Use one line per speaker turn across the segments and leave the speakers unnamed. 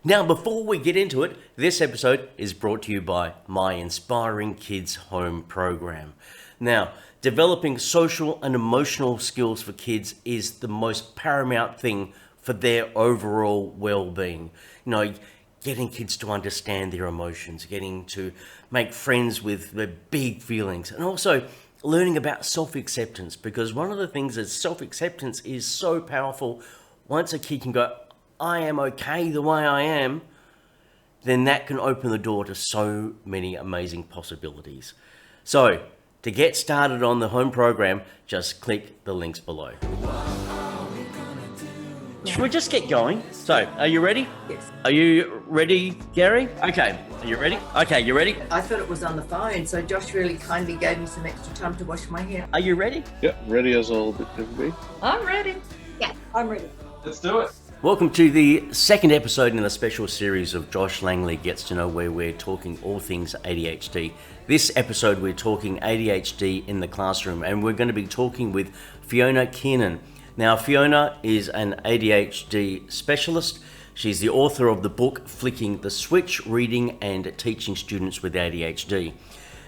Now, before we get into it, this episode is brought to you by my Inspiring Kids Home program. Now, developing social and emotional skills for kids is the most paramount thing for their overall well-being. Getting kids to understand their emotions, getting to make friends with their big feelings, and also learning about self-acceptance, because one of the things is self-acceptance is so powerful. Once a kid can go, I am okay the way I am, then that can open the door to so many amazing possibilities. So, to get started on the home program, just click the links below. Should we just get going? So, are you ready?
Yes.
Are you ready, Gary? Okay, are you ready? Okay, you ready?
I thought it was on the phone, so Josh really kindly gave me some extra time to wash my hair.
Are you ready?
Yep, ready as I'll ever be.
I'm ready.
Yeah, I'm ready.
Let's do it.
Welcome to the second episode in the special series of Josh Langley Gets to Know, where we're talking all things ADHD. This episode we're talking ADHD in the classroom, and we're going to be talking with Fiona Kearnan. Now, Fiona is an ADHD specialist. She's the author of the book Flicking the Switch, Reading and Teaching Students with ADHD.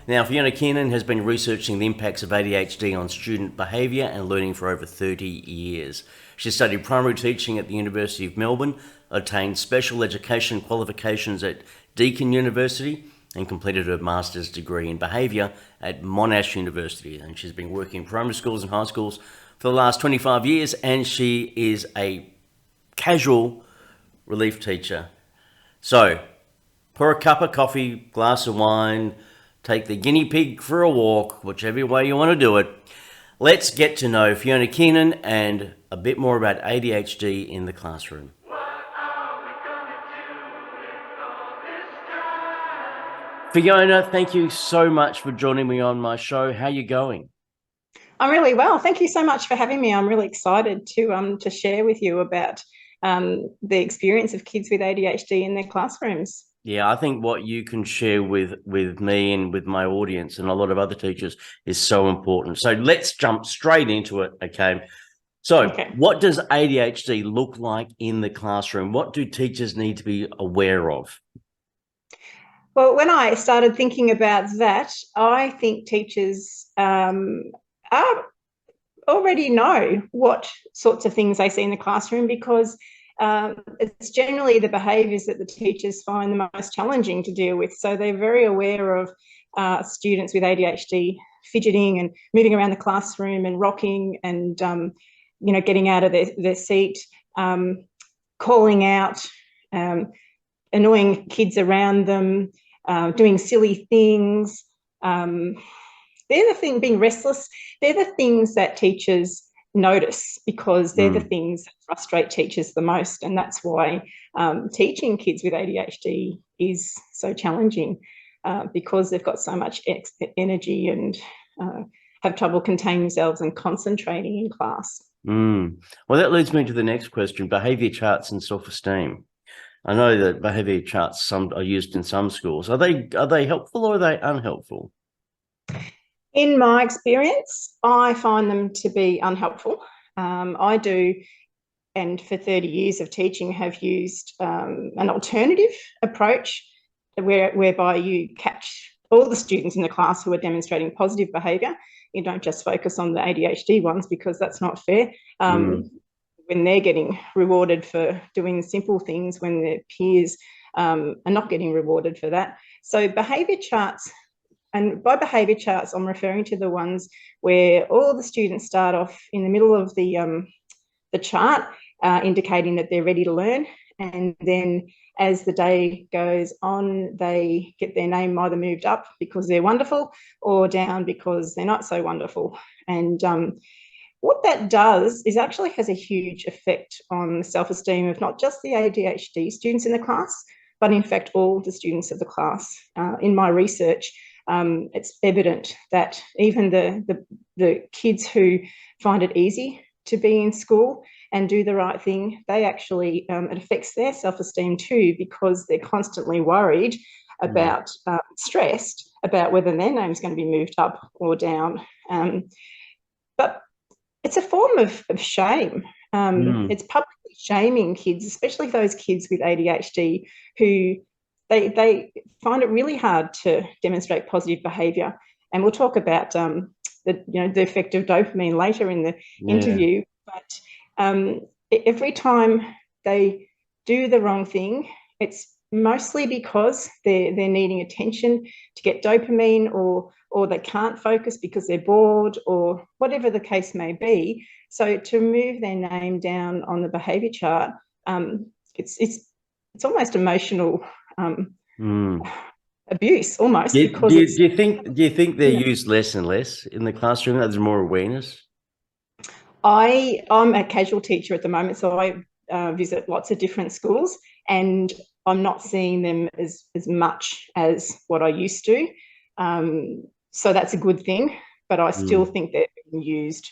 Now, Fiona Kearnan has been researching the impacts of ADHD on student behaviour and learning for over 30 years. She studied primary teaching at the University of Melbourne, obtained special education qualifications at Deakin University, and completed her master's degree in behaviour at Monash University. And she's been working in primary schools and high schools for the last 25 years, and she is a casual relief teacher. So, pour a cup of coffee, glass of wine, take the guinea pig for a walk, whichever way you want to do it. Let's get to know Fiona Kearnan and a bit more about ADHD in the classroom. Fiona, thank you so much for joining me on my show. How are you going?
I'm really well. Thank you so much for having me. I'm really excited to share with you about the experience of kids with ADHD in their classrooms.
Yeah, I think what you can share with me and with my audience and a lot of other teachers is so important. So let's jump straight into it, okay? So What does ADHD look like in the classroom? What do teachers need to be aware of?
Well, when I started thinking about that, I think teachers already know what sorts of things they see in the classroom, because it's generally the behaviours that the teachers find the most challenging to deal with. So they're very aware of students with ADHD fidgeting and moving around the classroom and rocking and, getting out of their seat, calling out, annoying kids around them, doing silly things. They're the thing, being restless, they're the things that teachers notice, because they're the things that frustrate teachers the most. And that's why teaching kids with ADHD is so challenging, because they've got so much energy and have trouble containing themselves and concentrating in class.
Well, that leads me to the next question, behaviour charts and self-esteem. I know that behaviour charts are used in some schools. Are they helpful or are they unhelpful?
In my experience, I find them to be unhelpful. I do, and for 30 years of teaching, have used an alternative approach whereby you catch all the students in the class who are demonstrating positive behaviour. You don't just focus on the ADHD ones, because that's not fair. When they're getting rewarded for doing simple things, when their peers are not getting rewarded for that. So behaviour charts, and by behaviour charts, I'm referring to the ones where all the students start off in the middle of the chart, indicating that they're ready to learn. And then as the day goes on, they get their name either moved up because they're wonderful or down because they're not so wonderful. And what that does is actually has a huge effect on the self-esteem of not just the ADHD students in the class, but in fact all the students of the class. In my research, it's evident that even the kids who find it easy to be in school and do the right thing, they actually, it affects their self-esteem too, because they're constantly worried about, stressed about whether their name's going to be moved up or down. But it's a form of shame. It's publicly shaming kids, especially those kids with ADHD who they find it really hard to demonstrate positive behaviour. And we'll talk about the effect of dopamine later in the interview. But every time they do the wrong thing, it's mostly because they're needing attention to get dopamine, or they can't focus because they're bored, or whatever the case may be. So to move their name down on the behaviour chart, it's almost emotional abuse, almost.
Do
because
you think they're used less and less in the classroom? That there's more awareness.
I'm a casual teacher at the moment, so I visit lots of different schools, and I'm not seeing them as much as what I used to. So that's a good thing, but I still think they're being used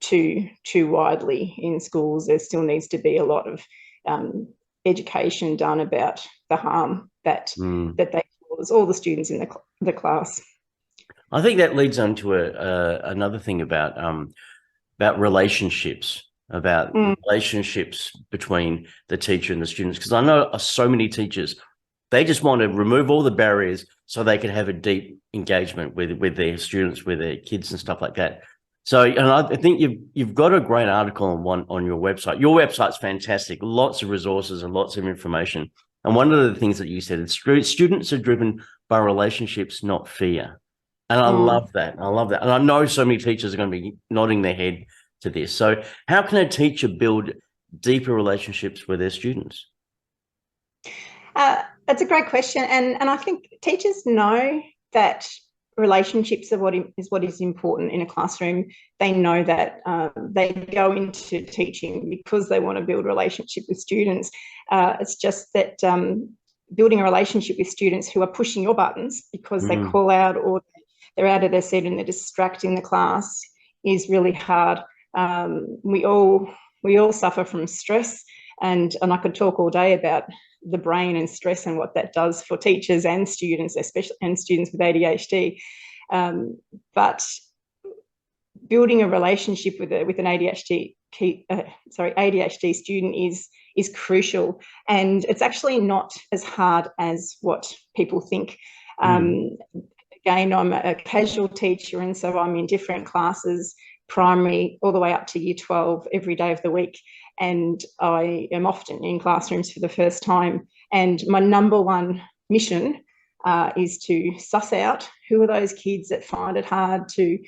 too widely in schools. There still needs to be a lot of education done about the harm that they cause all the students in the class.
I think that leads on to another thing about relationships, relationships between the teacher and the students. Because I know so many teachers, they just want to remove all the barriers so they can have a deep engagement with their students, with their kids and stuff like that. So, and I think you've got a great article on your website. Your website's fantastic, lots of resources and lots of information. And one of the things that you said is students are driven by relationships, not fear. And I love that. I love that. And I know so many teachers are going to be nodding their head to this. So how can a teacher build deeper relationships with their students?
That's a great question. And I think teachers know that relationships are what is important in a classroom. They know that they go into teaching because they want to build a relationship with students. It's just that building a relationship with students who are pushing your buttons because they call out, or they're out of their seat and they're distracting the class, is really hard. We all suffer from stress, and I could talk all day about the brain and stress and what that does for teachers and students, especially and students with ADHD. But building a relationship with an ADHD student is crucial, and it's actually not as hard as what people think. Again, I'm a casual teacher, and so I'm in different classes, primary all the way up to year 12 every day of the week, and I am often in classrooms for the first time, and my number one mission is to suss out who are those kids that find it hard to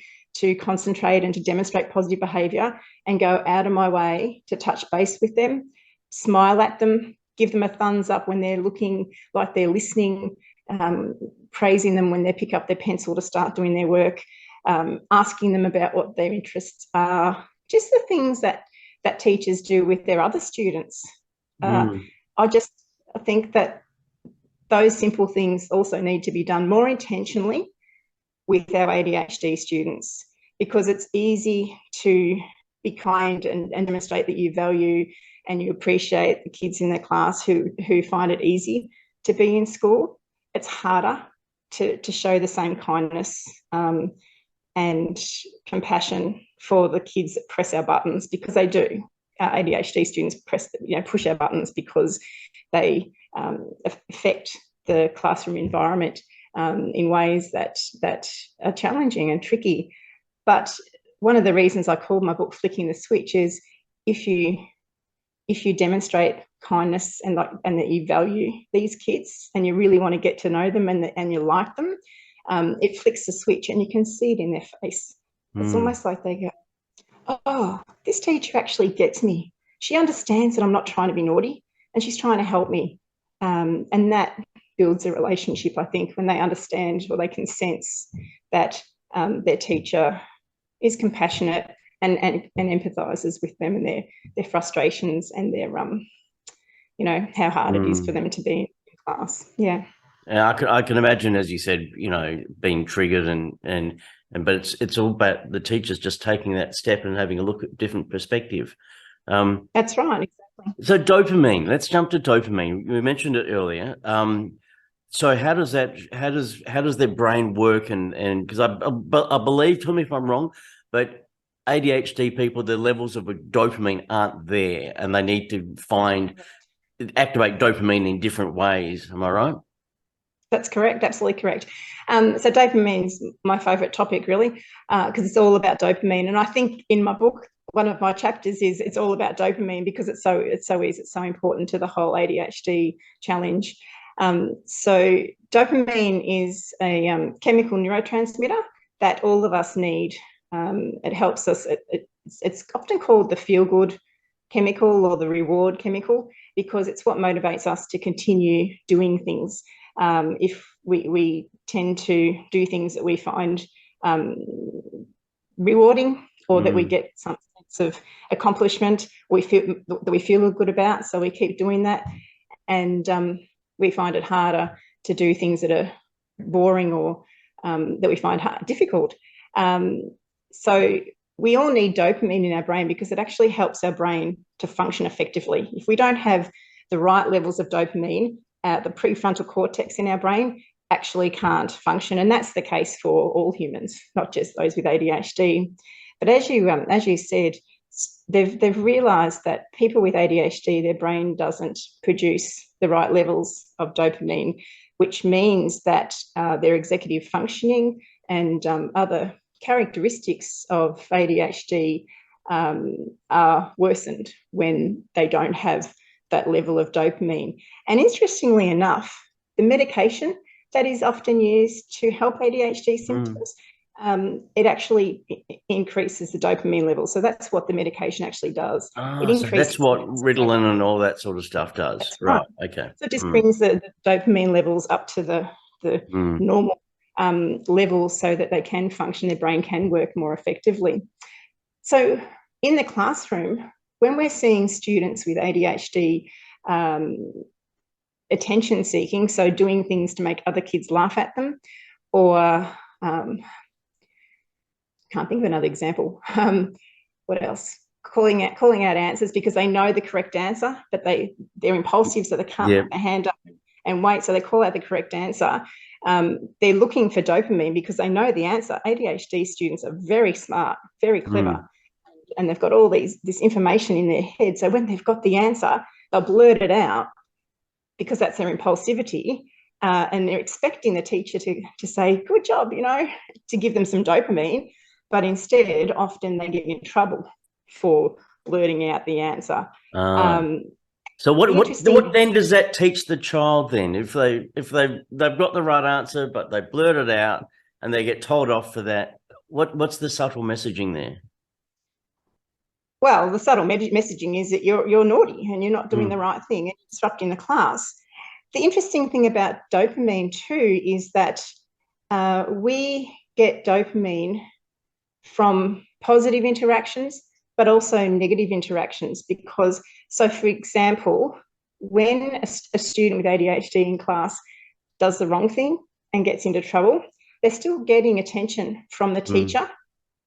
concentrate and to demonstrate positive behaviour, and go out of my way to touch base with them, smile at them, give them a thumbs up when they're looking like they're listening, praising them when they pick up their pencil to start doing their work, asking them about what their interests are, just the things that teachers do with their other students. I think that those simple things also need to be done more intentionally with our ADHD students, because it's easy to be kind and demonstrate that you value and you appreciate the kids in the class who find it easy to be in school. It's harder to show the same kindness and compassion for the kids that press our buttons, because they do. Our ADHD students push our buttons because they affect the classroom environment in ways that are challenging and tricky. But one of the reasons I called my book "Flicking the Switch" is if you demonstrate kindness and that you value these kids and you really want to get to know them and you like them, it flicks the switch and you can see it in their face. It's almost like they go, "Oh, this teacher actually gets me. She understands that I'm not trying to be naughty and she's trying to help me." And that builds a relationship, I think, when they understand, or they can sense that their teacher is compassionate and empathises with them and their frustrations and their how hard it is for them to be in class. Yeah.
I can imagine, as you said, being triggered but it's all about the teachers just taking that step and having a look at different perspective.
That's right, exactly.
So dopamine. Let's jump to dopamine. We mentioned it earlier. So how does their brain work? And because I believe, tell me if I'm wrong, but ADHD people, the levels of dopamine aren't there, and they need to activate dopamine in different ways. Am I right?
That's correct, absolutely correct. So dopamine's my favourite topic, really, because it's all about dopamine. And I think in my book, one of my chapters is it's all about dopamine because it's so easy, it's so important to the whole ADHD challenge. So dopamine is a chemical neurotransmitter that all of us need. It helps us. It's often called the feel-good chemical or the reward chemical because it's what motivates us to continue doing things. If we tend to do things that we find rewarding or that we get some sense of accomplishment, we feel good about, so we keep doing that, and we find it harder to do things that are boring or that we find difficult. So we all need dopamine in our brain because it actually helps our brain to function effectively. If we don't have the right levels of dopamine, the prefrontal cortex in our brain actually can't function, and that's the case for all humans, not just those with ADHD. But as you said, they've realised that people with ADHD, their brain doesn't produce the right levels of dopamine, which means that their executive functioning and other characteristics of ADHD are worsened when they don't have that level of dopamine. And interestingly enough, the medication that is often used to help ADHD symptoms, it actually increases the dopamine level. So that's what the medication actually does. It increases.
So that's what Ritalin and all that sort of stuff does. That's right. Okay.
So it just brings the dopamine levels up to the normal level so that they can function, their brain can work more effectively. So in the classroom, when we're seeing students with ADHD attention seeking, so doing things to make other kids laugh at them, or can't think of another example. What else? Calling out answers because they know the correct answer, but they're impulsive, so they can't put their hand up and wait, so they call out the correct answer. They're looking for dopamine because they know the answer. ADHD students are very smart, very clever, and they've got all this information in their head. So when they've got the answer, they'll blurt it out because that's their impulsivity, and they're expecting the teacher to say, good job, to give them some dopamine, but instead often they get in trouble for blurting out the answer.
So what then does that teach the child then? If they've got the right answer, but they blurt it out and they get told off for that, what's the subtle messaging there?
Well, the subtle messaging is that you're naughty and you're not doing the right thing and disrupting the class. The interesting thing about dopamine too is that we get dopamine from positive interactions, but also negative interactions because, so for example, when a student with ADHD in class does the wrong thing and gets into trouble, they're still getting attention from the teacher,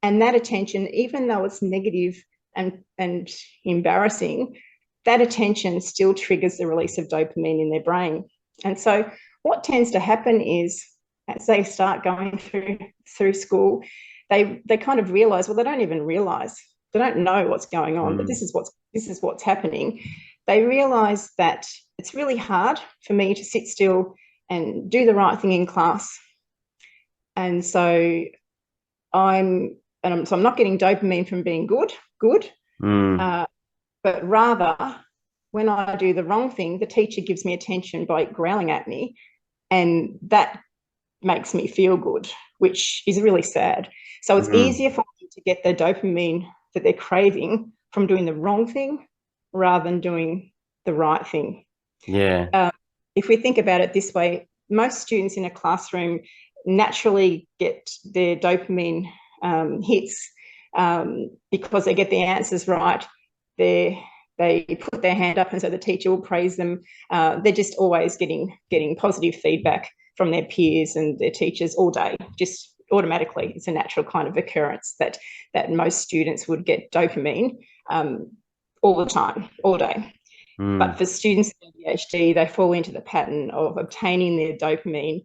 and that attention, even though it's negative and embarrassing, that attention still triggers the release of dopamine in their brain. And so what tends to happen is as they start going through school, they kind of realise, well, they don't even realise, they don't know what's going on, but this is what's happening. They realise that it's really hard for me to sit still and do the right thing in class. And so I'm not getting dopamine from being good, but rather when I do the wrong thing, the teacher gives me attention by growling at me, and that makes me feel good, which is really sad. So it's easier for me to get the dopamine that they're craving from doing the wrong thing rather than doing the right thing.
Yeah.
If we think about it this way, most students in a classroom naturally get their dopamine hits because they get the answers right. They put their hand up, and so the teacher will praise them. They're just always getting positive feedback from their peers and their teachers all day, just automatically. It's a natural kind of occurrence that most students would get dopamine all the time, all day. But for students with ADHD, they fall into the pattern of obtaining their dopamine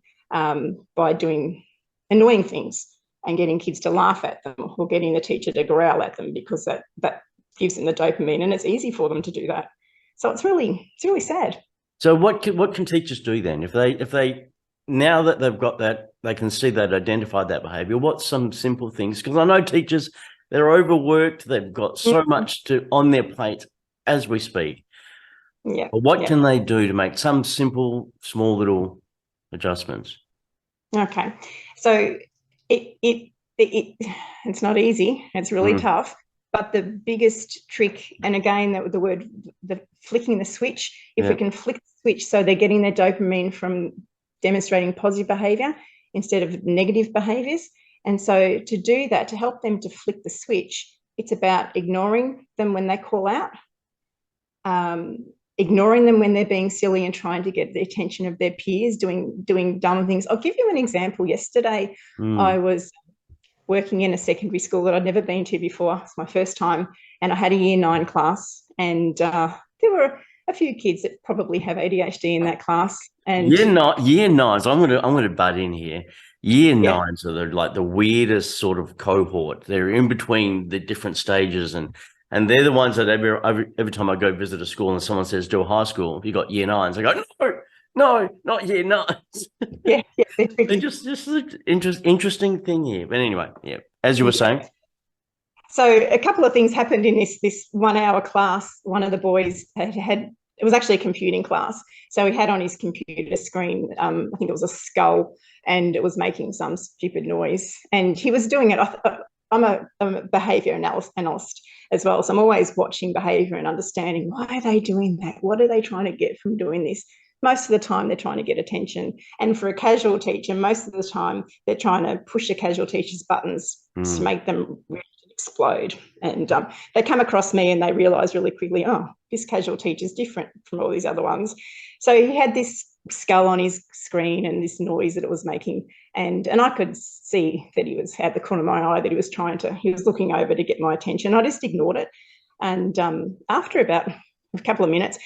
by doing annoying things. and getting kids to laugh at them or getting the teacher to growl at them, because that gives them the dopamine, and it's easy for them to do that. So it's really sad.
So what can teachers do then if they now that they've got that, they can see they've identified that behaviour? What's some simple things? Because I know teachers, they're overworked, they've got so much on their plate as we speak.
Yeah.
But what can they do to make some simple, small little adjustments?
Okay, so it's not easy. It's really tough. But the biggest trick, and again, the flicking the switch, if we can flick the switch so they're getting their dopamine from demonstrating positive behaviour instead of negative behaviours. And so to do that, to help them to flick the switch, it's about ignoring them when they call out, ignoring them when they're being silly and trying to get the attention of their peers, doing dumb things. I'll give you an example. Yesterday, I was working in a secondary school that I'd never been to before. It's my first time, and I had a year 9 class, and there were a few kids that probably have ADHD in that class. And
year 9s, I'm gonna butt in here. Year 9s are like the weirdest sort of cohort. They're in between the different stages, and they're the ones that every time I go visit a school and someone says do a high school, you got year 9s, I go, no, not year 9s.
Yeah,
they're just an interesting thing here. But anyway, as you were saying.
So a couple of things happened in this 1 hour class. One of the boys had it was actually a computing class. So he had on his computer screen, I think it was a skull, and it was making some stupid noise. And he was doing it. I'm a behaviour analyst as well. So I'm always watching behaviour and understanding, why are they doing that? What are they trying to get from doing this? Most of the time, they're trying to get attention. And for a casual teacher, most of the time, they're trying to push a casual teacher's buttons to make them explode. And they come across me and they realise really quickly, oh, this casual teacher's different from all these other ones. So he had this skull on his screen and this noise that it was making. And I could see that he was, at the corner of my eye, that he was looking over to get my attention. I just ignored it. And after about a couple of minutes,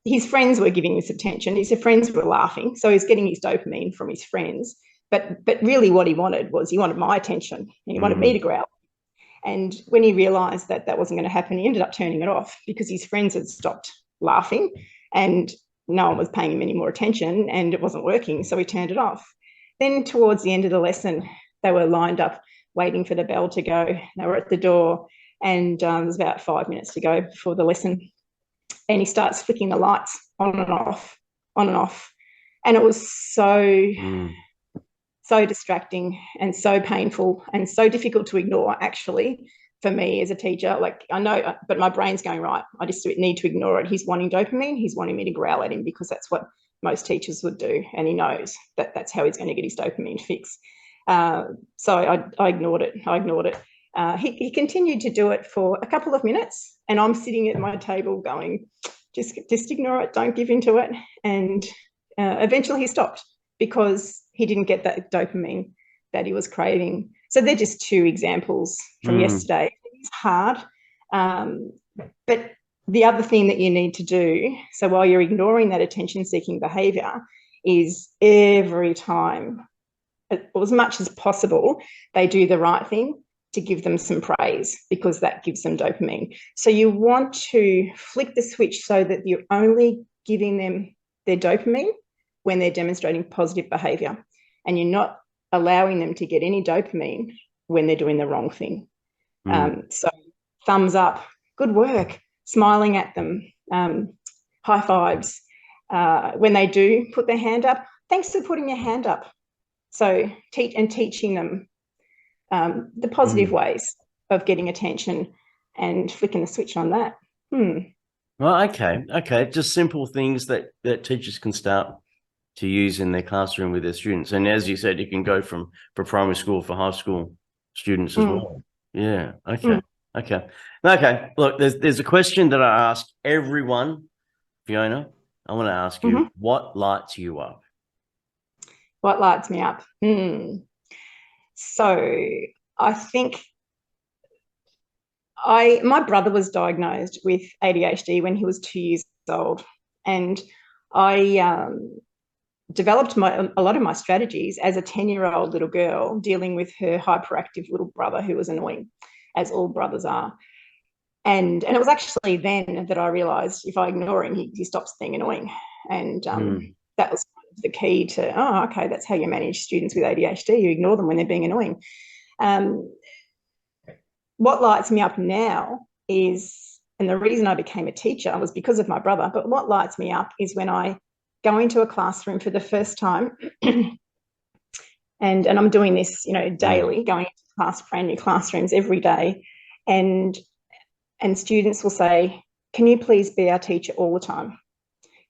his friends were giving this attention. His friends were laughing. So he's getting his dopamine from his friends. But really what he wanted my attention. And he wanted me to growl. And when he realised that that wasn't going to happen, he ended up turning it off because his friends had stopped laughing and no one was paying him any more attention and it wasn't working. So he turned it off. Then towards the end of the lesson, they were lined up waiting for the bell to go. They were at the door and there was about 5 minutes to go before the lesson. And he starts flicking the lights on and off, on and off. And it was so distracting and so painful and so difficult to ignore, actually, for me as a teacher. Like, I know, but my brain's going, right, I just need to ignore it. He's wanting dopamine. He's wanting me to growl at him because that's what most teachers would do. And he knows that that's how he's going to get his dopamine fix. So I ignored it. He continued to do it for a couple of minutes and I'm sitting at my table going, just ignore it, don't give in to it. And eventually he stopped because he didn't get that dopamine that he was craving. So they're just 2 examples from yesterday. It's hard. But the other thing that you need to do, so while you're ignoring that attention-seeking behaviour, is every time, or as much as possible, they do the right thing, to give them some praise because that gives them dopamine. So you want to flick the switch so that you're only giving them their dopamine when they're demonstrating positive behaviour and you're not allowing them to get any dopamine when they're doing the wrong thing. So thumbs up, good work, smiling at them, high fives. When they do put their hand up, thanks for putting your hand up. So teaching them the positive ways of getting attention and flicking the switch on that.
Well, okay. Just simple things that teachers can start to use in their classroom with their students. And as you said, you can go for primary school, for high school students as well. Yeah, okay. Look, there's a question that I ask everyone, Fiona. I want to ask you, what lights you up?
What lights me up? So I think my brother was diagnosed with ADHD when he was 2 years old, and I developed a lot of my strategies as a 10-year-old little girl dealing with her hyperactive little brother who was annoying, as all brothers are. And it was actually then that I realised if I ignore him, he stops being annoying. And that was the key to, oh, okay, that's how you manage students with ADHD. You ignore them when they're being annoying. What lights me up now is, and the reason I became a teacher was because of my brother, but what lights me up is when I go into a classroom for the first time, and I'm doing this, daily, going into class, brand new classrooms every day, and students will say, can you please be our teacher all the time?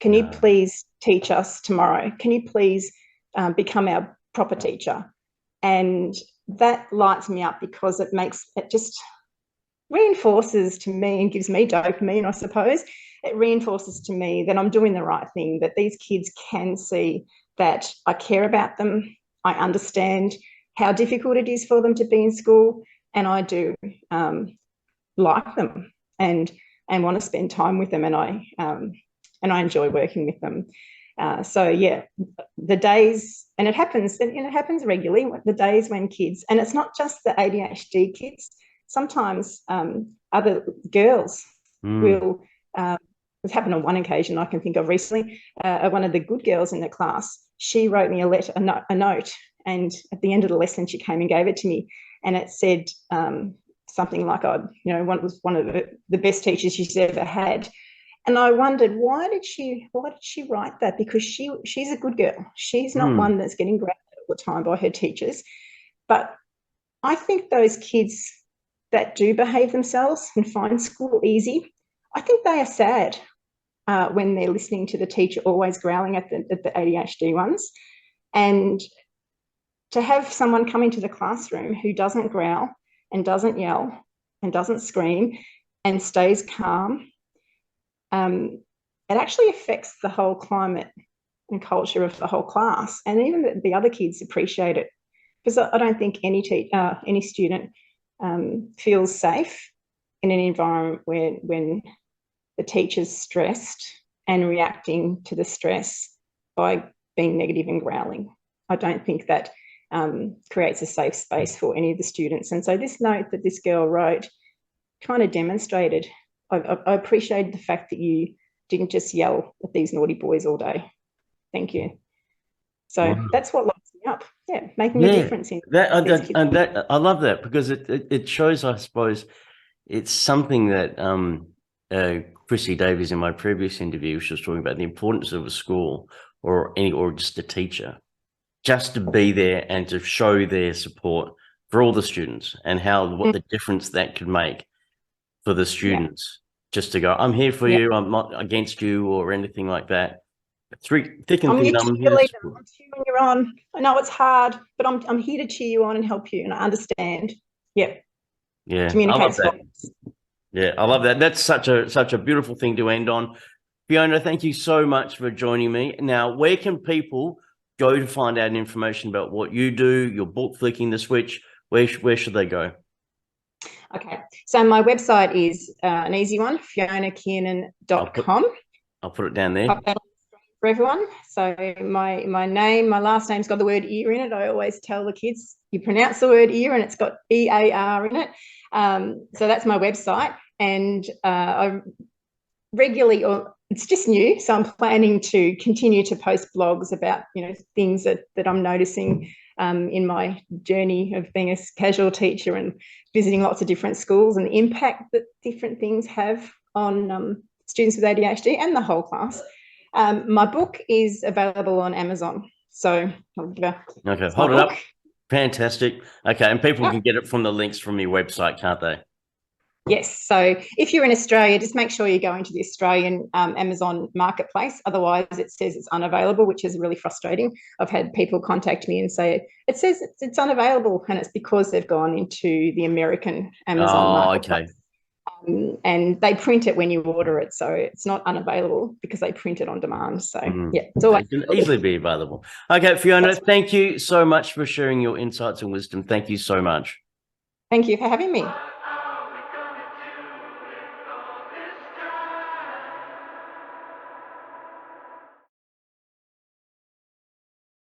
Can you please teach us tomorrow? Can you please become our proper teacher? And that lights me up because it just reinforces to me and gives me dopamine, I suppose. It reinforces to me that I'm doing the right thing, that these kids can see that I care about them, I understand how difficult it is for them to be in school, and I do like them and want to spend time with them, and I enjoy working with them. So yeah, the days, and it happens regularly, the days when kids, and it's not just the ADHD kids, sometimes other girls will, it's happened on one occasion I can think of recently, one of the good girls in the class, she wrote me a note, and at the end of the lesson she came and gave it to me, and it said something like, was one of the best teachers she's ever had. And I wondered, why did she write that? Because she's a good girl. She's not one that's getting grounded all the time by her teachers. But I think those kids that do behave themselves and find school easy, I think they are sad when they're listening to the teacher always growling at the ADHD ones. And to have someone come into the classroom who doesn't growl and doesn't yell and doesn't scream and stays calm, it actually affects the whole climate and culture of the whole class, and even the other kids appreciate it, because I don't think any student feels safe in an environment when the teacher's stressed and reacting to the stress by being negative and growling. I don't think that creates a safe space for any of the students. And so this note that this girl wrote kind of demonstrated, I appreciated the fact that you didn't just yell at these naughty boys all day. Thank you. So that's what lights me up. Yeah, making a difference in
that. I love that, because it shows, I suppose, it's something that Chrissy Davies in my previous interview, she was talking about the importance of a school or just a teacher, just to be there and to show their support for all the students, and what the difference that could make for the students. Just to go, I'm here for you, I'm not against you or anything like that. Thick and thin, I'm here to support.
I'm cheering you on. I know it's hard, but I'm here to cheer you on and help you, and I understand. Yeah.
I love that. Yeah, I love that. That's such a beautiful thing to end on. Fiona, thank you so much for joining me. Now, where can people go to find out information about what you do, your book, Flicking the Switch? Where should they go?
Okay, so my website is an easy one, FionaKearnan.com.
I'll put it down there
for everyone. So my last name's got the word ear in it. I always tell the kids, you pronounce the word ear and it's got EAR in it. So that's my website, and I regularly, or it's just new, so I'm planning to continue to post blogs about things that I'm noticing in my journey of being a casual teacher and visiting lots of different schools, and the impact that different things have on students with ADHD and the whole class. My book is available on Amazon. So
okay, hold it up. Fantastic. Okay, and people can get it from the links from your website, can't they?
Yes. So if you're in Australia, just make sure you go into the Australian Amazon marketplace. Otherwise, it says it's unavailable, which is really frustrating. I've had people contact me and say, it says it's unavailable, and it's because they've gone into the American Amazon marketplace. Okay. And they print it when you order it. So it's not unavailable because they print it on demand. So it's always
it can easily be available. Okay, Fiona, thank you so much for sharing your insights and wisdom. Thank you so much.
Thank you for having me.